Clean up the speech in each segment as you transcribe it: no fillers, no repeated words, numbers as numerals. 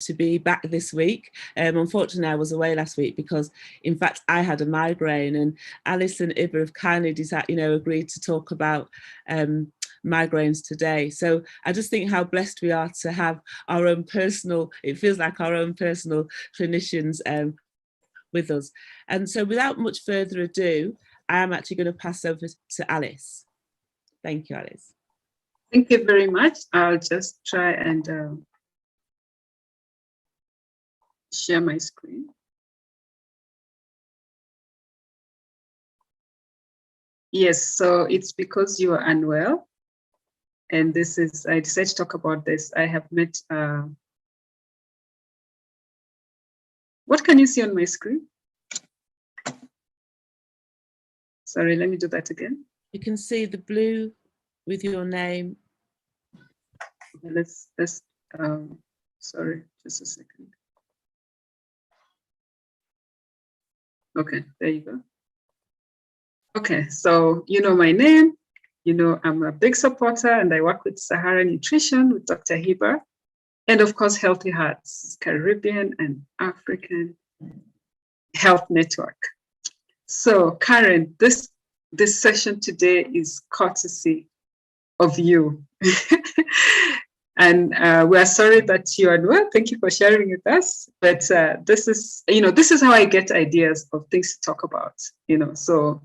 to be back this week. Unfortunately, I was away last week because, in fact, I had a migraine, and Alice and Iba have kindly agreed to talk about migraines today. So I just think how blessed we are to have our own personal, it feels like our own personal clinicians with us. And so without much further ado, I am actually going to pass over to Alice. Thank you, Alice. Thank you very much. I'll just try and share my screen. Yes, so it's because you are unwell. And this is, I decided to talk about this. I have met, what can you see on my screen? Sorry, let me do that again. You can see the blue with your name. Let's sorry, just a second. Okay, there you go. Okay, so you know my name, you know I'm a big supporter and I work with Sahara Nutrition with Dr. Hiba, and of course Healthy Hearts, Caribbean and African Health Network. So Karen, this session today is courtesy of you. And we are sorry that you are unwell. Thank you for sharing with us. But this is how I get ideas of things to talk about, so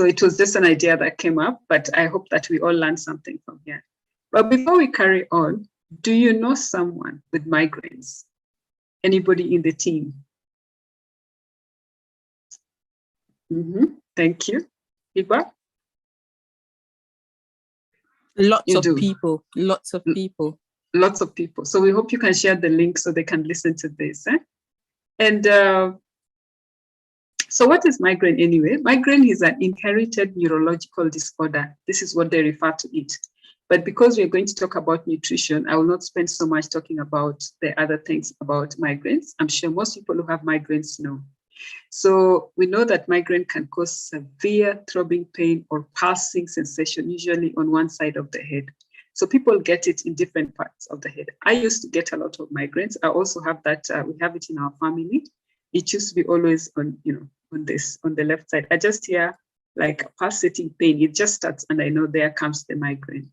it was just an idea that came up, but I hope that we all learn something from here. But before we carry on, do you know someone with migraines? Anybody in the team? Thank you. Iba? Lots of people. Lots of people. Lots of people. So we hope you can share the link so they can listen to this. And so what is migraine anyway? Migraine is an inherited neurological disorder. This is what they refer to it. But because we're going to talk about nutrition, I will not spend so much talking about the other things about migraines. I'm sure most people who have migraines know. So we know that migraine can cause severe throbbing pain or pulsing sensation, usually on one side of the head. So people get it in different parts of the head. I used to get a lot of migraines. I also have that, we have it in our family. It used to be always on, on the left side. I just hear like a pulsating pain. It just starts and I know there comes the migraine.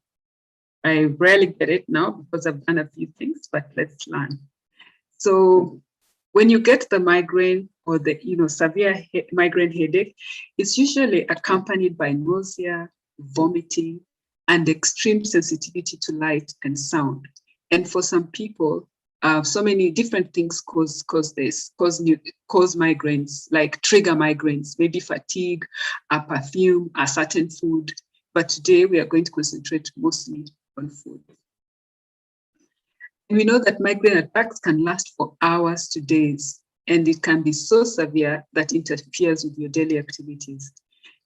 I rarely get it now because I've done a few things, but let's learn. So when you get the migraine or the severe migraine headache, it's usually accompanied by nausea, vomiting, and extreme sensitivity to light and sound. And for some people, so many different things cause migraines, like trigger migraines, maybe fatigue, a perfume, a certain food. But today we are going to concentrate mostly on food. We know that migraine attacks can last for hours to days, and it can be so severe that it interferes with your daily activities.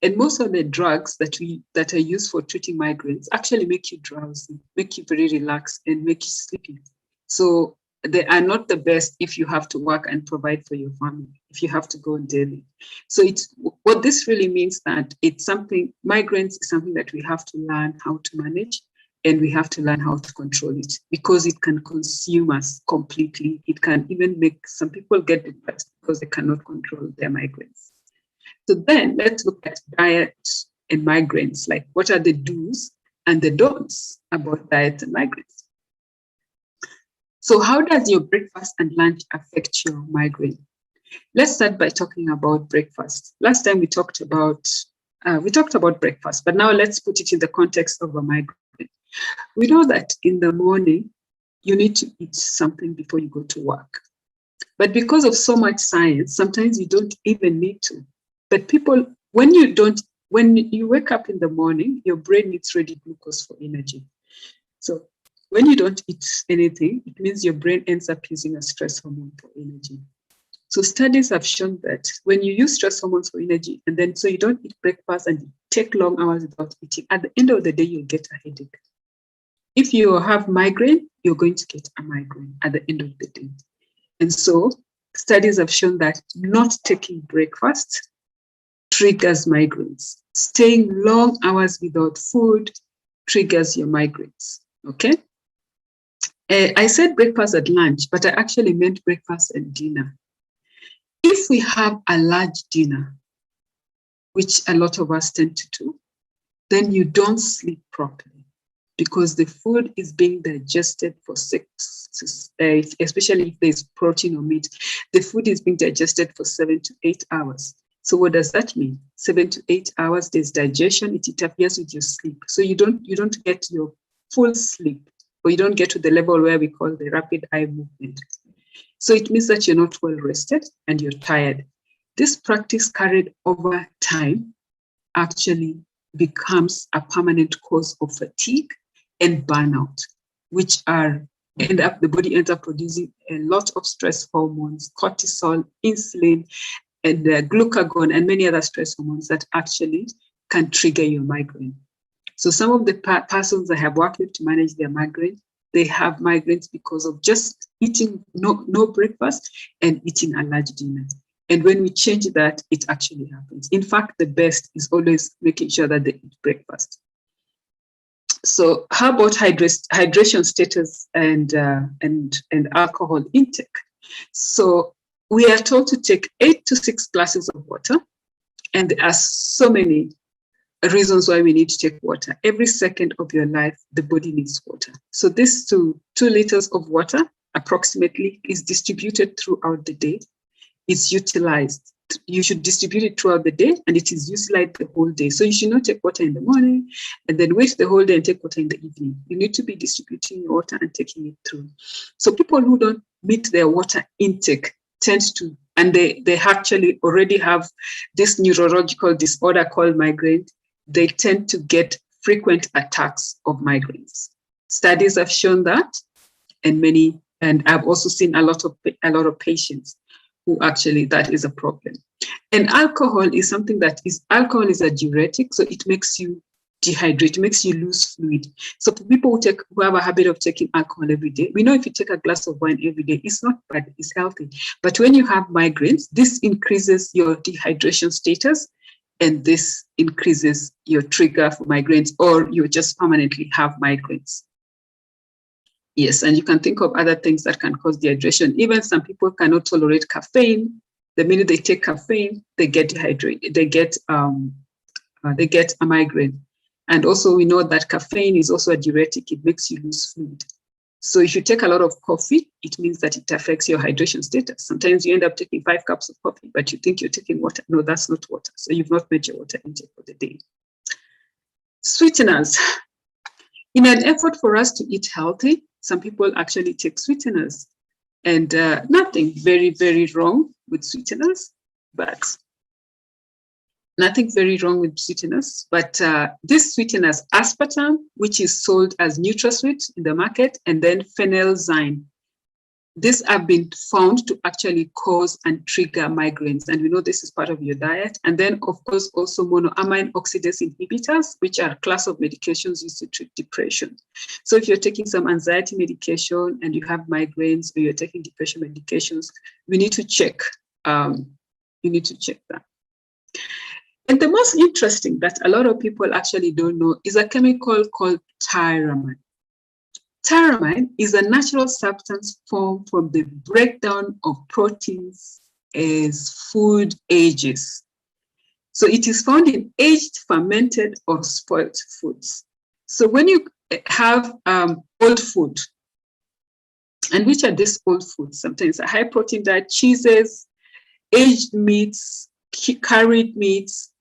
And most of the drugs that are used for treating migraines actually make you drowsy, make you very relaxed, and make you sleepy. So they are not the best if you have to work and provide for your family, if you have to go daily. So what this really means that migraines is something that we have to learn how to manage. And we have to learn how to control it because it can consume us completely. It can even make some people get depressed because they cannot control their migraines. So then let's look at diet and migraines, like what are the do's and the don'ts about diet and migraines. So how does your breakfast and lunch affect your migraine? Let's start by talking about breakfast. Last time we talked about breakfast, but now let's put it in the context of a migraine. We know that in the morning, you need to eat something before you go to work. But because of so much science, sometimes you don't even need to. But people, when you wake up in the morning, your brain needs ready glucose for energy. So when you don't eat anything, it means your brain ends up using a stress hormone for energy. So studies have shown that when you use stress hormones for energy, and then so you don't eat breakfast and you take long hours without eating, at the end of the day, you'll get a headache. If you have migraine, you're going to get a migraine at the end of the day. And so studies have shown that not taking breakfast triggers migraines. Staying long hours without food triggers your migraines, okay? I said breakfast at lunch, but I actually meant breakfast and dinner. If we have a large dinner, which a lot of us tend to do, then you don't sleep properly because the food is being digested for 6 to 8, especially if there's protein or meat, the food is being digested for 7 to 8 hours. So what does that mean? 7 to 8 hours, there's digestion, it interferes with your sleep. So you don't get your full sleep, or you don't get to the level where we call the rapid eye movement. So it means that you're not well rested and you're tired. This practice carried over time actually becomes a permanent cause of fatigue and burnout, which the body ends up producing a lot of stress hormones, cortisol, insulin, and glucagon, and many other stress hormones that actually can trigger your migraine. So some of the persons I have worked with to manage their migraine, they have migraines because of just eating no breakfast and eating a large dinner. And when we change that, it actually happens. In fact, the best is always making sure that they eat breakfast. So how about hydration status and alcohol intake? So we are told to take 8 to 6 glasses of water. And there are so many reasons why we need to take water. Every second of your life, the body needs water. So this 2 liters of water approximately is distributed throughout the day. It's utilized. You should distribute it throughout the day, and it is utilized the whole day. So you should not take water in the morning and then wait the whole day and take water in the evening. You need to be distributing your water and taking it through. So people who don't meet their water intake tend to, and they actually already have this neurological disorder called migraine, they tend to get frequent attacks of migraines. Studies have shown that, and I've also seen a lot of patients who actually that is a problem. And alcohol is alcohol is a diuretic, so it makes you dehydrate, it makes you lose fluid. So for people who have a habit of taking alcohol every day, we know if you take a glass of wine every day, it's not bad, it's healthy. But when you have migraines, this increases your dehydration status, and this increases your trigger for migraines, or you just permanently have migraines. Yes, and you can think of other things that can cause dehydration. Even some people cannot tolerate caffeine. The minute they take caffeine, they get dehydrated. They get a migraine. And also we know that caffeine is also a diuretic. It makes you lose fluid. So if you take a lot of coffee, it means that it affects your hydration status. Sometimes you end up taking 5 cups of coffee, but you think you're taking water. No, that's not water. So you've not met your water intake for the day. Sweeteners. In an effort for us to eat healthy, some people actually take sweeteners, and nothing very, very wrong with sweeteners, but nothing very wrong with sweeteners. But this sweeteners, aspartame, which is sold as NutraSweet in the market, and then phenelzyme. These have been found to actually cause and trigger migraines. And we know this is part of your diet. And then, of course, also monoamine oxidase inhibitors, which are a class of medications used to treat depression. So if you're taking some anxiety medication and you have migraines, or you're taking depression medications, we need to check. You need to check that. And the most interesting that a lot of people actually don't know is a chemical called tyramine. Tyramine is a natural substance formed from the breakdown of proteins as food ages. So it is found in aged, fermented, or spoiled foods. So when you have old food, and which are these old foods? Sometimes a high protein diet, cheeses, aged meats, curried meats,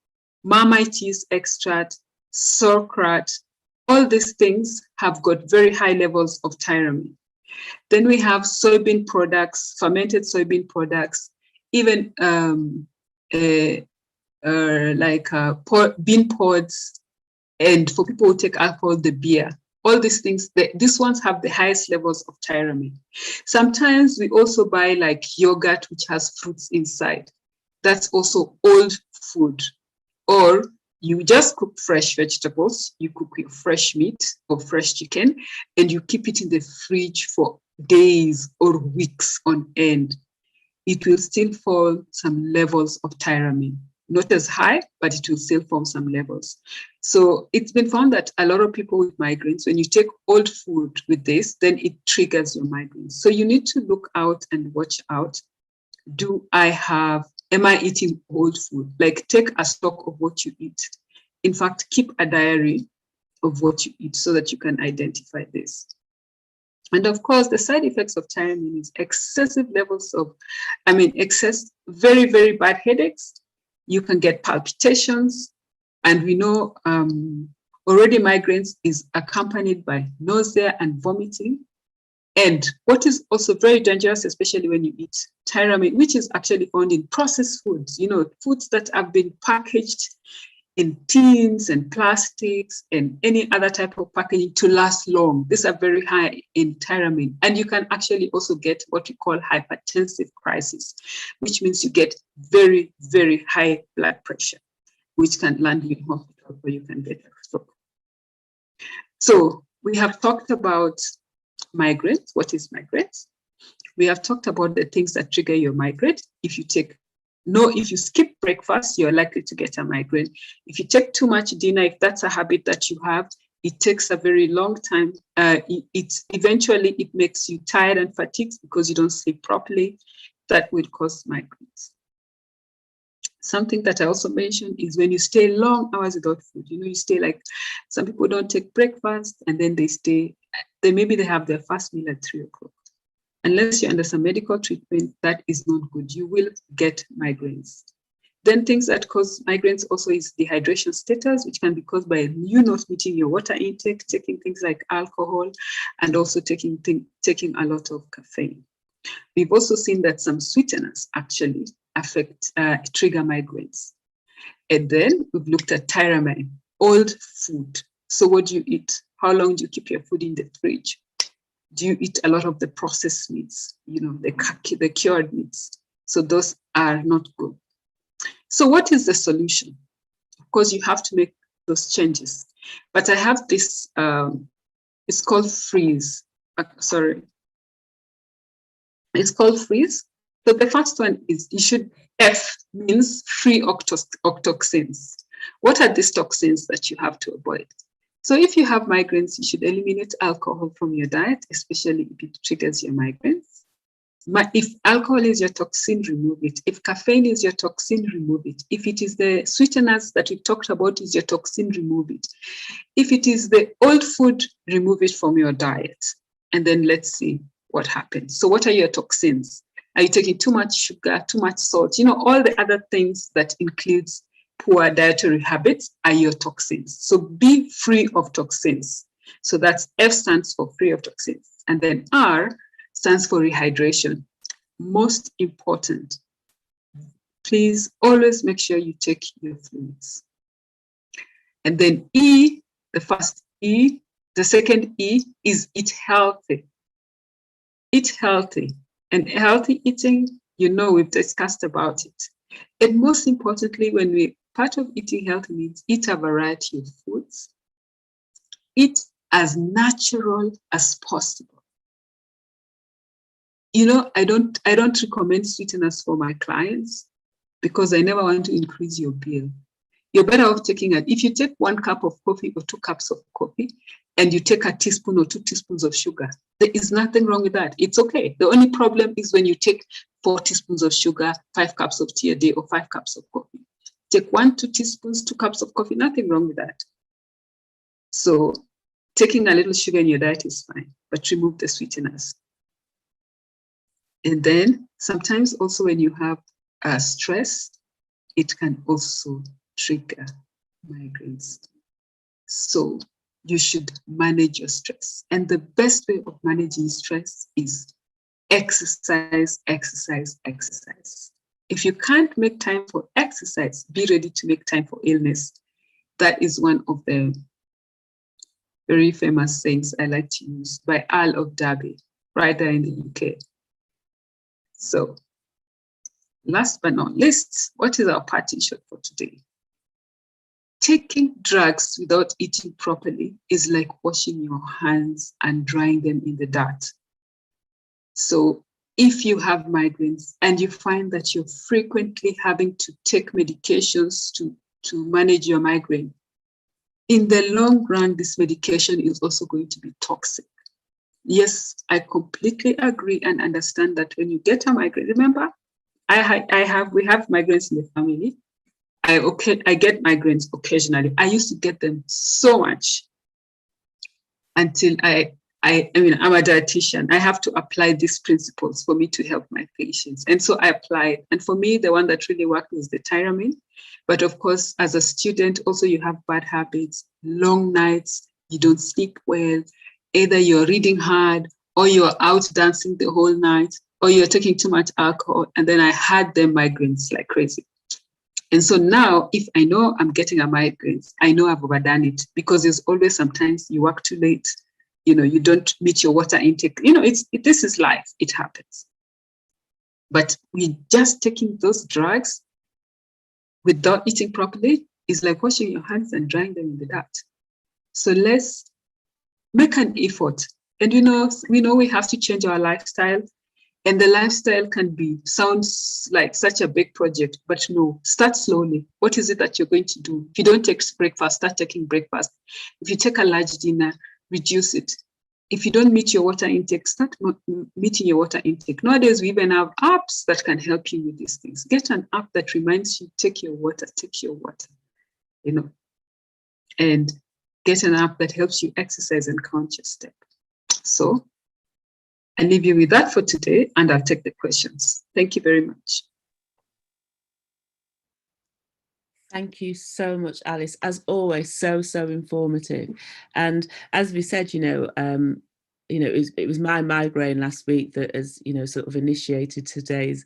marmite yeast extract, sauerkraut. All these things have got very high levels of tyramine. Then we have soybean products, fermented soybean products, even bean pods, and for people who take alcohol, the beer. All these things, these ones have the highest levels of tyramine. Sometimes we also buy like yogurt, which has fruits inside. That's also old food. Or you just cook fresh vegetables, you cook your fresh meat or fresh chicken, and you keep it in the fridge for days or weeks on end. It will still fall some levels of tyramine. not as high, but it will still form some levels. So it's been found that a lot of people with migraines, when you take old food with this, then it triggers your migraines. So you need to look out and watch out. Am I eating old food? Like, take a stock of what you eat. In fact, keep a diary of what you eat so that you can identify this. And of course, the side effects of thiamine is excessive levels of, very, very bad headaches. You can get palpitations. And we know already migraines is accompanied by nausea and vomiting. And what is also very dangerous, especially when you eat thiamine, which is actually found in processed foods, foods that have been packaged in tins and plastics and any other type of packaging to last long. These are very high in thiamine. And you can actually also get what we call hypertensive crisis, which means you get very, very high blood pressure, which can land you in hospital or you can get a stroke. So we have talked about migraines. What is migraines? We have talked about the things that trigger your migraine. If you skip breakfast, you're likely to get a migraine. If you take too much dinner, if that's a habit that you have, it takes a very long time. Eventually it makes you tired and fatigued because you don't sleep properly. That will cause migraines. Something that I also mentioned is when you stay long hours without food. You stay, like, some people don't take breakfast and then maybe they have their first meal at 3 o'clock. Unless you're under some medical treatment, that is not good. You will get migraines. Then things that cause migraines also is dehydration status, which can be caused by you not meeting your water intake, taking things like alcohol, and also taking a lot of caffeine. We've also seen that some sweeteners actually trigger migraines. And then we've looked at thiamine, old food. So what do you eat? How long do you keep your food in the fridge? Do you eat a lot of the processed meats, the cured meats? So those are not good. So what is the solution? Of course, you have to make those changes. But I have this, it's called freeze. It's called freeze. So the first one is F means free octoxins. What are these toxins that you have to avoid? So if you have migraines, you should eliminate alcohol from your diet, especially if it triggers your migraines. If alcohol is your toxin, remove it. If caffeine is your toxin, remove it. If it is the sweeteners that we talked about is your toxin, remove it. If it is the old food, remove it from your diet. And then let's see what happens. So what are your toxins? Are you taking too much sugar, too much salt? All the other things that includes poor dietary habits are your toxins. So be free of toxins. So that's F stands for free of toxins. And then R stands for rehydration. Most important, please always make sure you take your fluids. And then E, the first E, the second E is eat healthy. Eat healthy. And healthy eating, we've discussed about it. And most importantly, part of eating healthy means eat a variety of foods. Eat as natural as possible. I don't recommend sweeteners for my clients because I never want to increase your bill. You're better off if you take 1 cup of coffee or 2 cups of coffee and you take a teaspoon or 2 teaspoons of sugar, there is nothing wrong with that. It's okay. The only problem is when you take 4 teaspoons of sugar, 5 cups of tea a day, or 5 cups of coffee. Take 1, 2 teaspoons, 2 cups of coffee, nothing wrong with that. So taking a little sugar in your diet is fine, but remove the sweeteners. And then sometimes also when you have stress, it can also trigger migraines. So you should manage your stress. And the best way of managing stress is exercise, exercise, exercise. If you can't make time for exercise, be ready to make time for illness. That is one of the very famous sayings I like to use by Earl of Derby, right there in the UK. So last but not least, what is our parting shot for today? Taking drugs without eating properly is like washing your hands and drying them in the dirt. So if you have migraines and you find that you're frequently having to take medications to manage your migraine, in the long run, this medication is also going to be toxic. Yes, I completely agree and understand that when you get a migraine, remember, we have migraines in the family. I get migraines occasionally. I used to get them so much until I'm a dietitian. I have to apply these principles for me to help my patients. And so I applied. And for me, the one that really worked was the tyramine. But of course, as a student, also you have bad habits, long nights, you don't sleep well. Either you're reading hard or you're out dancing the whole night or you're taking too much alcohol. And then I had them migraines like crazy. And so now, if I know I'm getting a migraine, I know I've overdone it, because there's always sometimes you work too late, you don't meet your water intake. This is life, it happens. But we just taking those drugs without eating properly is like washing your hands and drying them in the dirt. So let's make an effort. And we know we have to change our lifestyle. And the lifestyle sounds like such a big project, but no, start slowly. What is it that you're going to do? If you don't take breakfast, start taking breakfast. If you take a large dinner, reduce it. If you don't meet your water intake, start meeting your water intake. Nowadays, we even have apps that can help you with these things. Get an app that reminds you, take your water, and get an app that helps you exercise and count your step. So I leave you with that for today, and I'll take the questions. Thank you very much. Thank you so much, Alice. As always, so informative. And as we said, it was my migraine last week that has, sort of initiated today's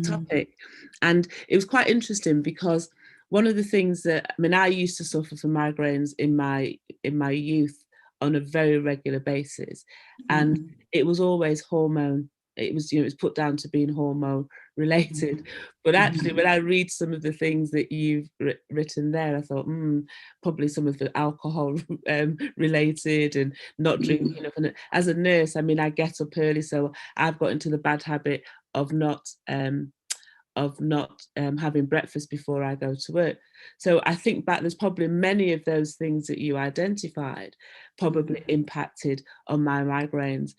topic. And it was quite interesting because one of the things that, I used to suffer from migraines in my youth on a very regular basis, and it was always hormone. It was put down to being hormone related, but actually when I read some of the things that you've written there, I thought probably some of the alcohol related and not drinking enough. And as a nurse, I get up early, so I've got into the bad habit of not having breakfast before I go to work. So I think back, there's probably many of those things that you identified probably impacted on my migraines.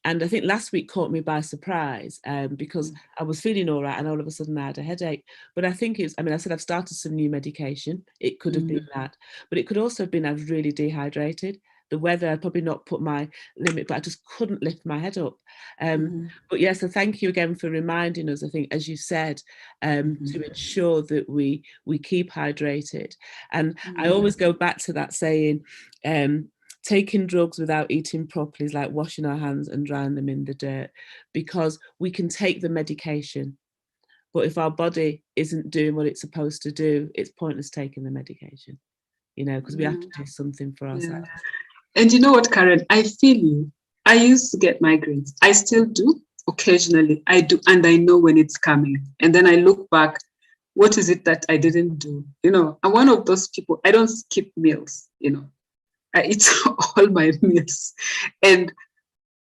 And I think last week caught me by surprise because I was feeling all right and all of a sudden I had a headache. But I think I said I've started some new medication. It could have been that, but it could also have been I was really dehydrated. The weather, I'd probably not put my limit, but I just couldn't lift my head up. But yeah, so thank you again for reminding us, I think, as you said, to ensure that we keep hydrated. And I always go back to that saying, taking drugs without eating properly is like washing our hands and drying them in the dirt, because we can take the medication, but if our body isn't doing what it's supposed to do, it's pointless taking the medication, because we have to do something for ourselves. Yeah. And you know what, Karen, I feel you. I used to get migraines. I still do occasionally. I do, and I know when it's coming. And then I look back, what is it that I didn't do? I'm one of those people, I don't skip meals, I eat all my meals. And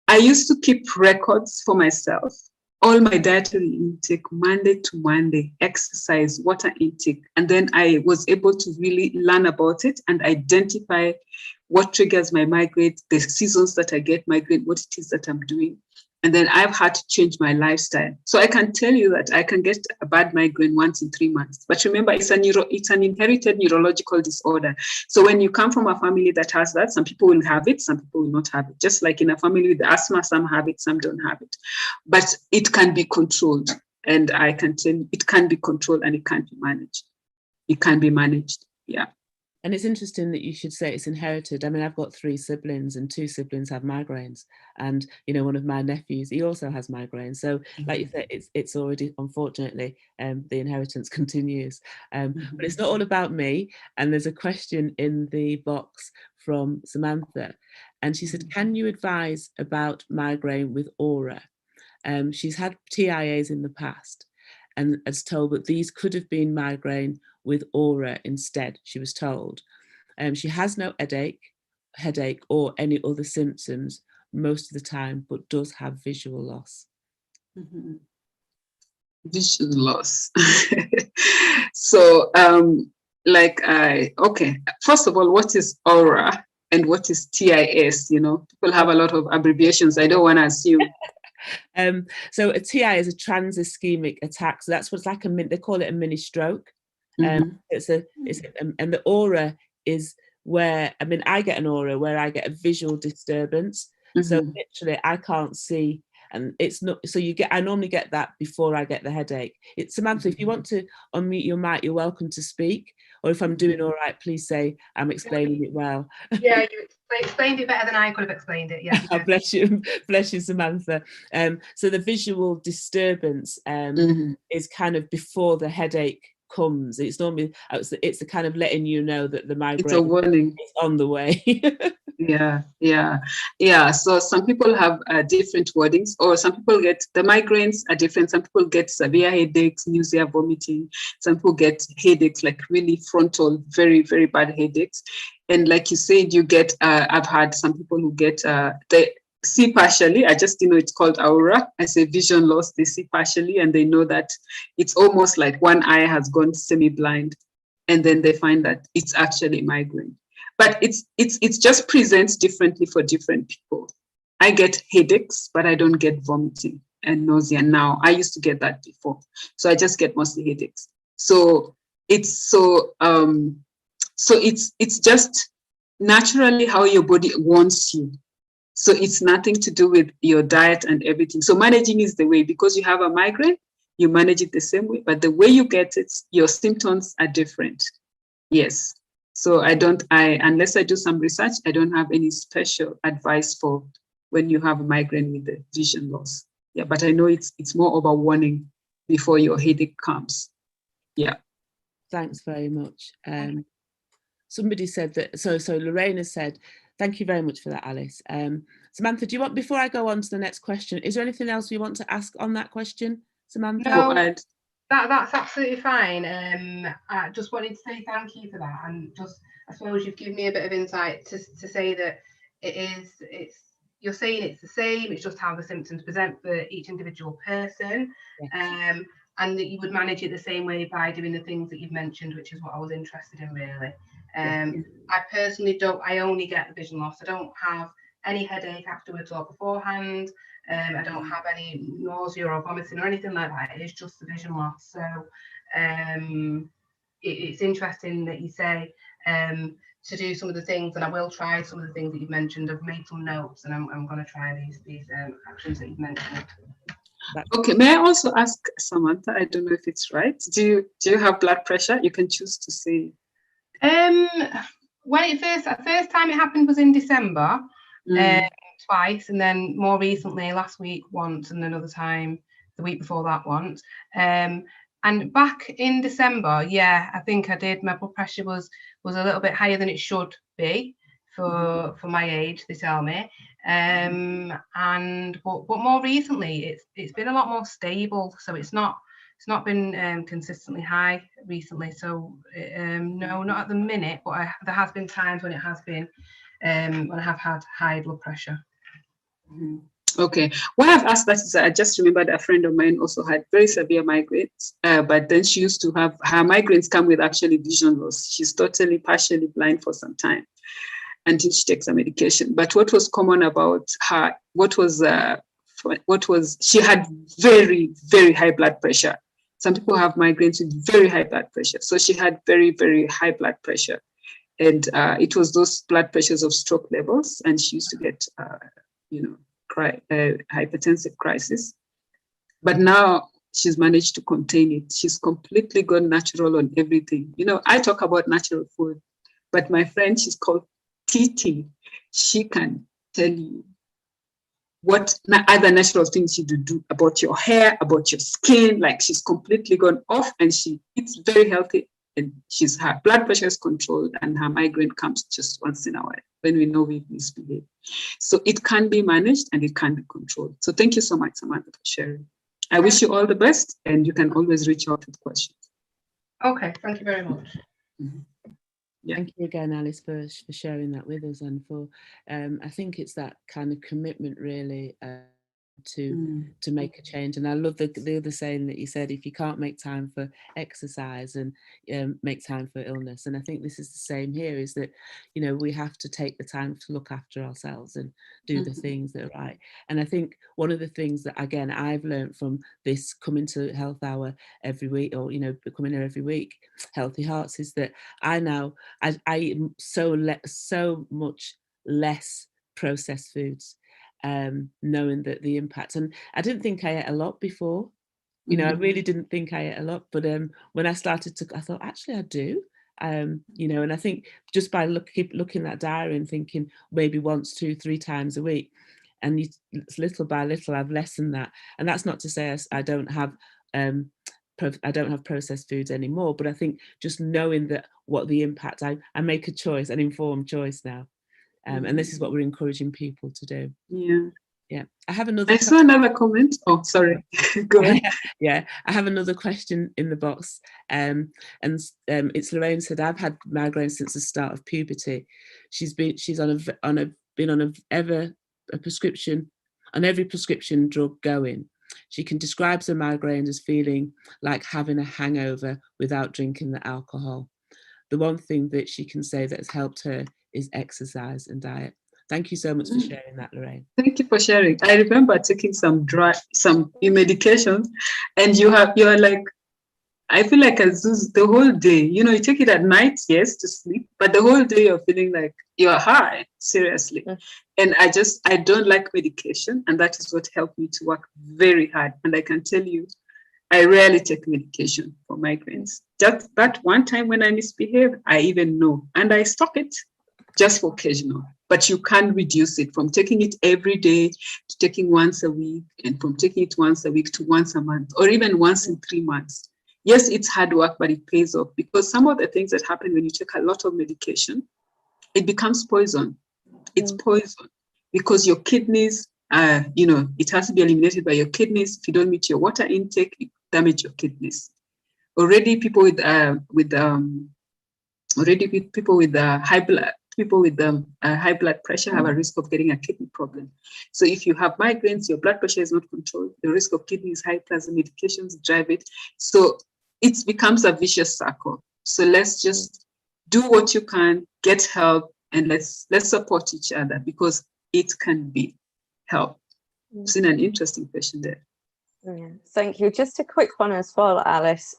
I used to keep records for myself, all my dietary intake, Monday to Monday, exercise, water intake. And then I was able to really learn about it and identify what triggers my migraine, the seasons that I get migraine, what it is that I'm doing. And then I've had to change my lifestyle. So I can tell you that I can get a bad migraine once in 3 months. But remember, it's an inherited neurological disorder. So when you come from a family that has that, some people will have it, some people will not have it. Just like in a family with asthma, some have it, some don't have it. But it can be controlled. And I can tell you, it can be controlled and it can be managed. It can be managed, yeah. And it's interesting that you should say it's inherited. I've got 3 siblings and 2 siblings have migraines. And, one of my nephews, he also has migraines. So like you said, it's already, unfortunately, the inheritance continues. But it's not all about me. And there's a question in the box from Samantha. And she said, can you advise about migraine with aura? She's had TIAs in the past and is told that these could have been migraine with aura instead, she was told. She has no headache or any other symptoms most of the time, but does have visual loss. Mm-hmm. Vision loss. So, okay, first of all, what is aura and what is TIS? You know, people have a lot of abbreviations. I don't want to assume. So a TI is a trans-ischemic attack. So that's what's like they call it a mini stroke. And the aura is where, I mean, I get an aura where I get a visual disturbance. So literally I can't see, and it's not, so I normally get that before I get the headache. It's Samantha, if you want to unmute your mic, you're welcome to speak. Or if I'm doing all right, please say I'm explaining it well. Yeah, you explained it better than I could have explained it. Yeah. Oh, bless you, Samantha. So the visual disturbance is kind of before the headache comes. It's normally it's the kind of letting you know that the migraine is on the way. Yeah. So some people have different wordings, or some people get, the migraines are different. Some people get severe headaches, nausea, vomiting. Some people get headaches, like really frontal, very, very bad headaches. And like you said, you get, I've had some people who get, they see partially. I just, it's called aura. I say vision loss, they see partially, and they know that it's almost like one eye has gone semi-blind. And then they find that it's actually migraine. But it's just presents differently for different people. I get headaches, but I don't get vomiting and nausea now. I used to get that before. So I just get mostly headaches. So it's it's just naturally how your body wants you. So it's nothing to do with your diet and everything. So managing is the way, because you have a migraine, you manage it the same way, but the way you get it, your symptoms are different. Yes. So unless I do some research, I don't have any special advice for when you have a migraine with the vision loss. Yeah, but I know it's more of a warning before your headache comes. Yeah. Thanks very much. Somebody said that, so Lorena said, thank you very much for that, Alice. Samantha, do you want, before I go on to the next question, is there anything else you want to ask on that question, Samantha? No, that's absolutely fine. I just wanted to say thank you for that, and just, I suppose you've given me a bit of insight to say that you're saying it's the same, it's just how the symptoms present for each individual person. Yes. And that you would manage it the same way by doing the things that you've mentioned, which is what I was interested in, really. I personally I only get the vision loss. I don't have any headache afterwards or beforehand. I don't have any nausea or vomiting or anything like that. It is just the vision loss. So it's interesting that you say to do some of the things, and I will try some of the things that you've mentioned. I've made some notes, and I'm going to try these actions that you've mentioned. Okay, may I also ask Samantha, I don't know if it's right, do you have blood pressure? You can choose to say. When the first time it happened was in December, twice, and then more recently last week once, and another time the week before that once. And back in December, yeah, I think I did. My blood pressure was a little bit higher than it should be for my age, they tell me. But more recently, it's been a lot more stable. So it's not been consistently high recently. So no, not at the minute. But there has been times when it has been when I have had high blood pressure. Okay. Why I've asked that is I just remembered a friend of mine also had very severe migraines, but then she used to have her migraines come with actually vision loss. She's partially blind for some time until she takes a medication. But what was common about her, she had very, very high blood pressure. Some people have migraines with very high blood pressure. So she had very, very high blood pressure. And it was those blood pressures of stroke levels. And she used to get, hypertensive crisis. But now she's managed to contain it. She's completely gone natural on everything. I talk about natural food, but my friend, she's called TT. She can tell you what other natural things you do about your hair, about your skin. Like, she's completely gone off, and she eats very healthy, and her blood pressure is controlled, and her migraine comes just once in a while when we know we've misbehaved. So it can be managed and it can be controlled. So thank you so much, Samantha, for sharing. I wish you all the best, and you can always reach out with questions. Okay, thank you very much. Yeah. Thank you again, Alice, for sharing that with us, and for I think it's that kind of commitment, really, to make a change. And I love the other saying that you said, if you can't make time for exercise, and make time for illness. And I think this is the same here, is that, you know, we have to take the time to look after ourselves and do the things that are right. And I think one of the things that, again, I've learned from this coming to Health Hour every week, or, you know, coming here every week, Healthy Hearts, is that I eat so much less processed foods, knowing that the impact. And I didn't think I ate a lot before, you know, I really didn't think I ate a lot, but when I started to, I thought, actually I do, you know. And I think just by keep looking at that diary and thinking maybe once, 2-3 times a week, and little by little I've lessened that. And that's not to say I don't have processed foods anymore, but I think just knowing that what the impact, I make a choice, an informed choice now. And this is what we're encouraging people to do. Yeah. I have another. I saw another comment. Oh, sorry. Go ahead. Yeah, I have another question in the box. It's Lorraine said, I've had migraines since the start of puberty. She's on every prescription drug going. She can describe her migraines as feeling like having a hangover without drinking the alcohol. The one thing that she can say that has helped her is exercise and diet. Thank you so much for sharing that, Lorraine. Thank you for sharing. I remember taking some medications, and you're like, I feel like the whole day, you know, you take it at night, yes, to sleep, but the whole day you're feeling like you're high, seriously. And I don't like medication, and that is what helped me to work very hard. And I can tell you, I rarely take medication for migraines. Just that one time when I misbehave, I even know, and I stop it just for occasional. But you can reduce it from taking it every day to taking once a week, and from taking it once a week to once a month, or even once in 3 months. Yes, it's hard work, but it pays off, because some of the things that happen when you take a lot of medication, it becomes poison. It's poison because your kidneys, you know, it has to be eliminated by your kidneys. If you don't meet your water intake, it damages your kidneys. Already people with high blood pressure have a risk of getting a kidney problem. So if you have migraines, your blood pressure is not controlled, the risk of kidney is high, plus the medications drive it. So it becomes a vicious circle. So let's just do what you can, get help, and let's support each other, because it can be helped. I've seen an interesting question there. Yeah, thank you. Just a quick one as well, Alice.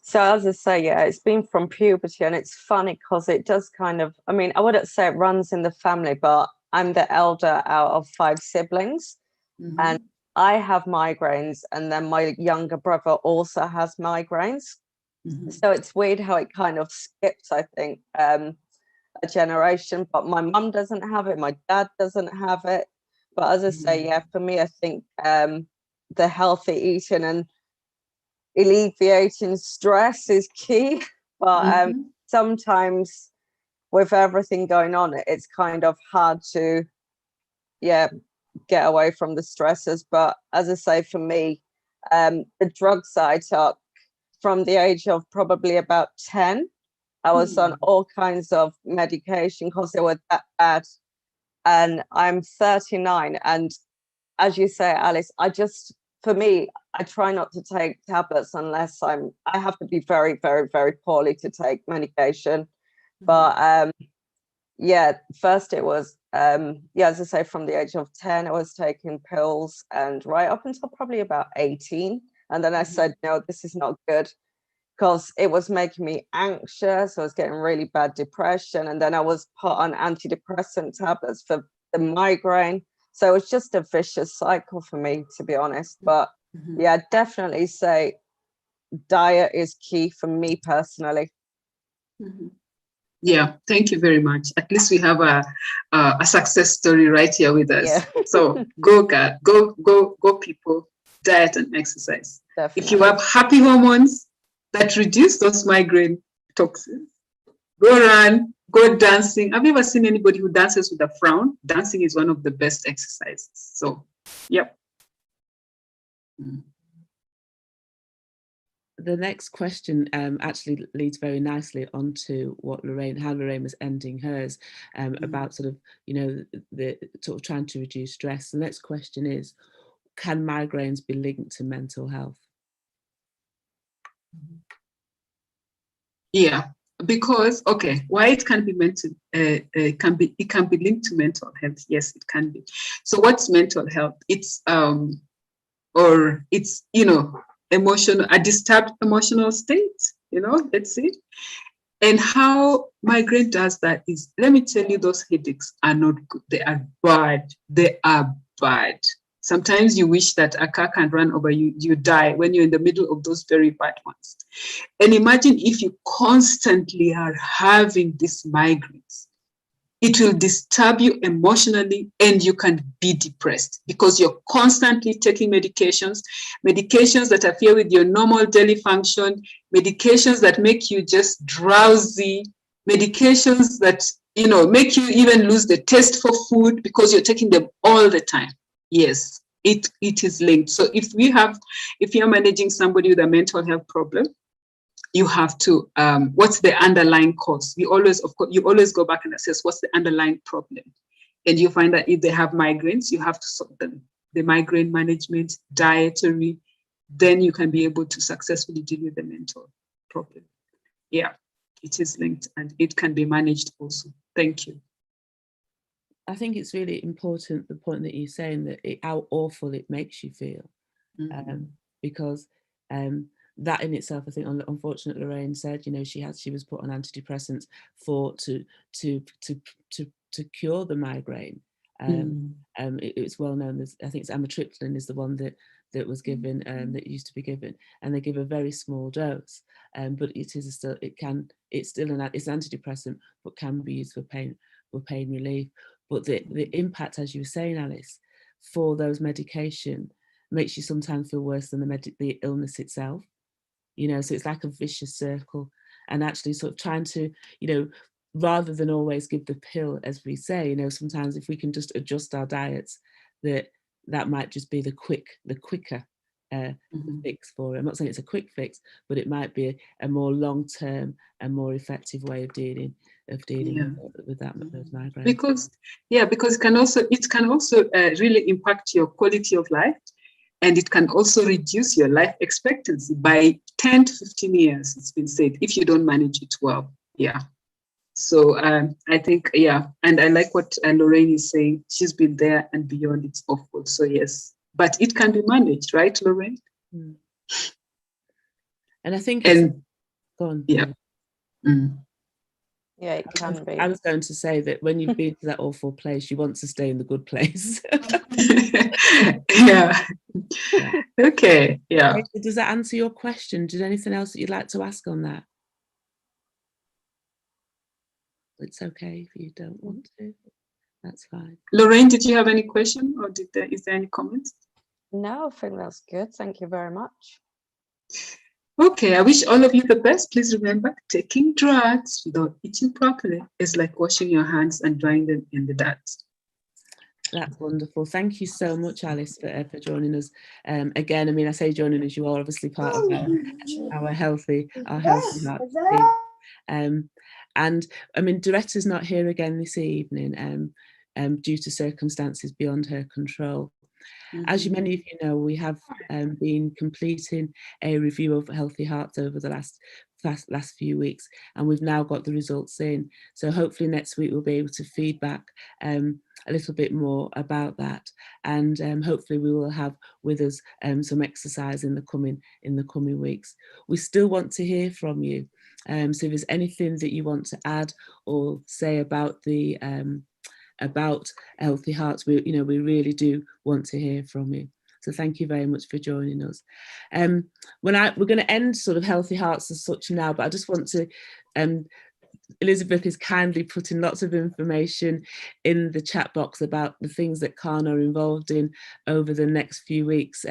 So as I say, yeah, it's been from puberty, and it's funny because it does kind of, I mean, I wouldn't say it runs in the family, but I'm the elder out of 5 siblings, and I have migraines, and then my younger brother also has migraines. So it's weird how it kind of skips, I think, a generation, but my mum doesn't have it, my dad doesn't have it. But as I say, yeah, for me, I think the healthy eating and alleviating stress is key. But sometimes with everything going on, it's kind of hard to, get away from the stresses. But as I say, for me, the drugs I took from the age of probably about 10, I was on all kinds of medication because they were that bad. And I'm 39. And as you say, Alice, for me, I try not to take tablets unless I have to be very, very, very poorly to take medication. But first it was, as I say, from the age of 10, I was taking pills, and right up until probably about 18. And then I said, no, this is not good, because it was making me anxious. I was getting really bad depression. And then I was put on antidepressant tablets for the migraine. So it's just a vicious cycle for me, to be honest. But yeah, definitely say diet is key for me personally. Yeah, thank you very much. At least we have a success story right here with us. Yeah. So go people, diet and exercise. Definitely. If you have happy hormones that reduce those migraine toxins, go run, go dancing. Have you ever seen anybody who dances with a frown? Dancing is one of the best exercises. So, yep. the next question actually leads very nicely onto what how Lorraine was ending hers, about sort of, you know, the sort of trying to reduce stress. The next question is, can migraines be linked to mental health? Yeah, because why it can be it can be linked to mental health. Yes, it can be. So what's mental health? It's you know, a disturbed emotional state, you know, let's see. And how migraine does that is, let me tell you, those headaches are not good. They are bad. They are bad. Sometimes you wish that a car can run over you, you die when you're in the middle of those very bad ones. And imagine if you constantly are having these migraines. It will disturb you emotionally, and you can be depressed because you're constantly taking medications that interfere with your normal daily function, medications that make you just drowsy, medications that, you know, make you even lose the taste for food because you're taking them all the time. Yes, it is linked. So if you're managing somebody with a mental health problem, you have to, what's the underlying cause? You always go back and assess what's the underlying problem. And you find that if they have migraines, you have to solve them. The migraine management, dietary, then you can be able to successfully deal with the mental problem. Yeah, it is linked and it can be managed also. Thank you. I think it's really important, the point that you're saying, that how awful it makes you feel. Because that in itself, I think, unfortunately, Lorraine said, you know, she was put on antidepressants to cure the migraine. It's well known. I think it's amitriptyline is the one that was given, that used to be given, and they give a very small dose. But it's still an antidepressant, but can be used for pain relief. But the impact, as you were saying, Alice, for those medication makes you sometimes feel worse than the illness itself. You know, so it's like a vicious circle. And actually sort of trying to, you know, rather than always give the pill, as we say, you know, sometimes if we can just adjust our diets, that might just be the quicker fix for it. I'm not saying it's a quick fix, but it might be a more long-term and more effective way of dealing with those migraines. Because it can also really impact your quality of life. And it can also reduce your life expectancy by 10 to 15 years, it's been said, if you don't manage it well. Yeah. So I think, yeah. And I like what Lorraine is saying. She's been there and beyond. It's awful. So yes, but it can be managed, right, Lorraine? And I think go on. Yeah. Yeah, it can be. I was going to say that when you've been to that awful place, you want to stay in the good place. Yeah. Okay. Yeah. Okay, does that answer your question? Did anything else that you'd like to ask on that? It's okay if you don't want to. That's fine. Lorraine, did you have any question, or is there any comments? No, I think that's good. Thank you very much. Okay, I wish all of you the best. Please remember, taking drugs without eating properly is like washing your hands and drying them in the dirt. That's wonderful. Thank you so much, Alice, for joining us. Again, I mean, I say joining us, you are obviously part of our healthy heart team. And I mean, Director's not here again this evening due to circumstances beyond her control. As many of you know, we have been completing a review of Healthy Hearts over the last few weeks, and we've now got the results in. So hopefully next week we'll be able to feedback a little bit more about that, and hopefully we will have with us some exercise in the coming weeks. We still want to hear from you. So if there's anything that you want to add or say about about Healthy Hearts, we really do want to hear from you. So thank you very much for joining us. We're going to end sort of Healthy Hearts as such now, but I just want to, Elizabeth is kindly putting lots of information in the chat box about the things that CAHN are involved in over the next few weeks.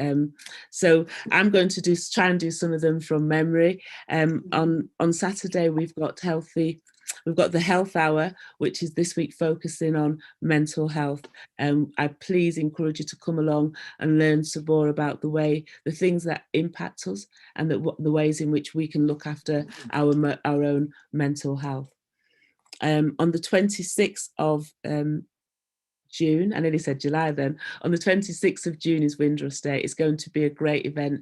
So I'm going to try and do some of them from memory. On Saturday, we've got We've got the health hour, which is this week focusing on mental health. I please encourage you to come along and learn some more about the things that impact us, and the ways in which we can look after our own mental health. On the 26th of June, I nearly said July then, on the 26th of June is Windrush Day. It's going to be a great event.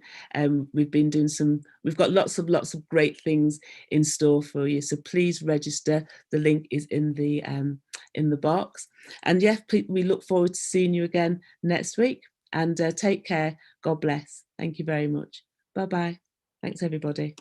We've got lots of great things in store for you. So please register. The link is in the box. And yeah, we look forward to seeing you again next week. And take care. God bless. Thank you very much. Bye-bye. Thanks, everybody.